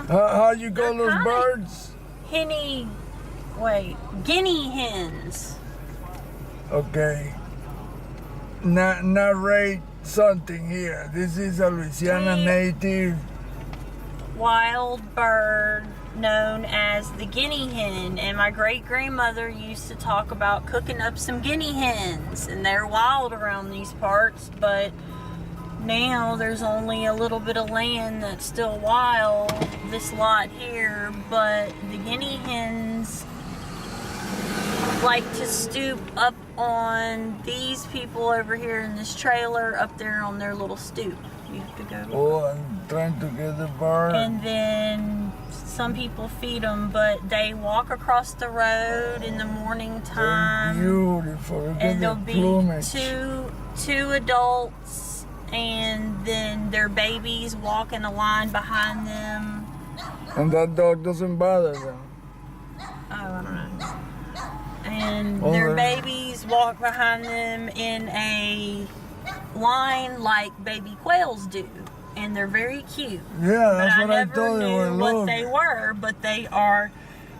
How you call They're those kinda birds? Guinea hens. Okay. Narrate something here. This is a Louisiana native. Wild bird known as the guinea hen, and my great-grandmother used to talk about cooking up some guinea hens, and they're wild around these parts, but now there's only a little bit of land that's still wild, this lot here, but the guinea hens like to stoop up on these people over here in this trailer up there on their little stoop. You have to go. Oh, I'm trying to get the bird. And then some people feed them, but they walk across the road in the morning time. They're beautiful. Look and at there'll the be plumage. two adults, and then their babies walk in a line behind them. And that dog doesn't bother them. Oh, I don't know. And Oh, their really? babies walk behind them in a line like baby quails do, and they're very cute. Yeah, But that's I what I never thought they were. knew what Look. they were, but they are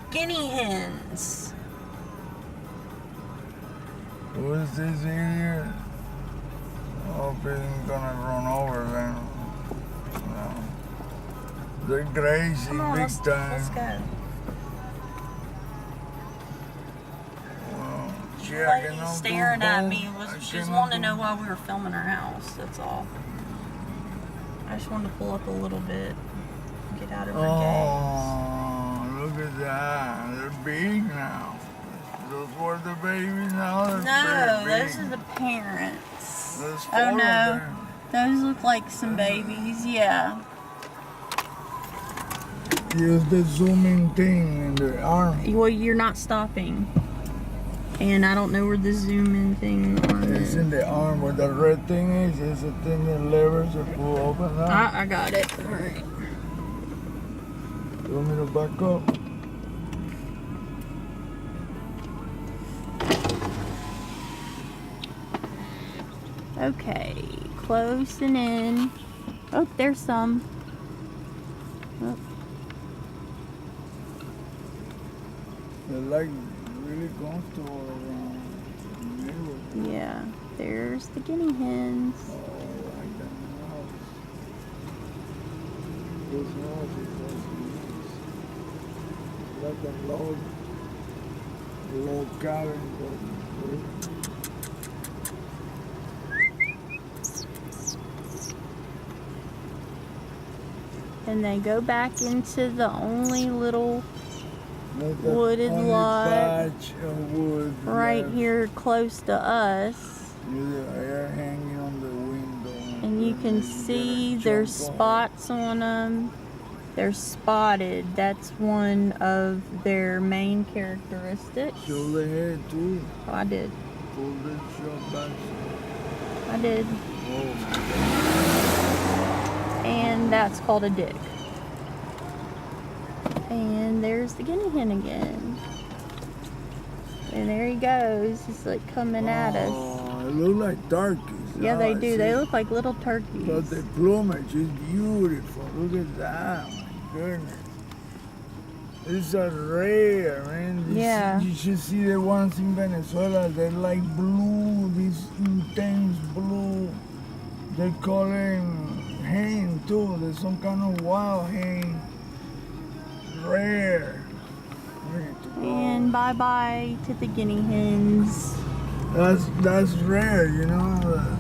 guinea hens. What is this here? Oh, it's gonna run over them. No. They're crazy, Come on, big let's time. go. Well, The yeah, I lady cannot staring do at both. me I she's cannot wanting to do- know why we were filming our house. That's all. I just wanted to pull up a little bit, get out of her Oh, look at that. They're big now. Those were the babies now. gaze. They're No, very those big. are the parents. There's Oh four of no, them. those look like some babies. Yeah. Use the zooming thing in the arm. Well, you're not stopping, and I don't know where the zoom in thing on It's is. in the arm where the red thing is. It's a thing that levers that pull open up. I got it. All right. You want me to back up? Okay, close and in. Oh, there's some. Oh. They're like really comfortable around the neighborhood. Yeah, there's the guinea hens. Oh, I like that house. This house is like a log cabin. And they go back into the only little That's the wooded only lot patch of wood right left. here close to us. With the air hanging on the window. And you can gotta see jump there's on it. spots on them. They're spotted. That's one of their main characteristics. Show the head too. Oh, I did. Pull the shot back. I did. Oh, And that's called a dick. And there's the guinea hen again. And there he goes. He's like coming at us. Oh, they look like turkeys. Yeah, they I do. see. They look like little But turkeys. the plumage is beautiful. Look at that. My goodness. It's a rare, man. Yeah. You should see the ones in Venezuela. They're like blue, this intense blue. They call them hen too. There's some kind of wild hen. Rare. And bye-bye to the guinea hens. That's rare, you know.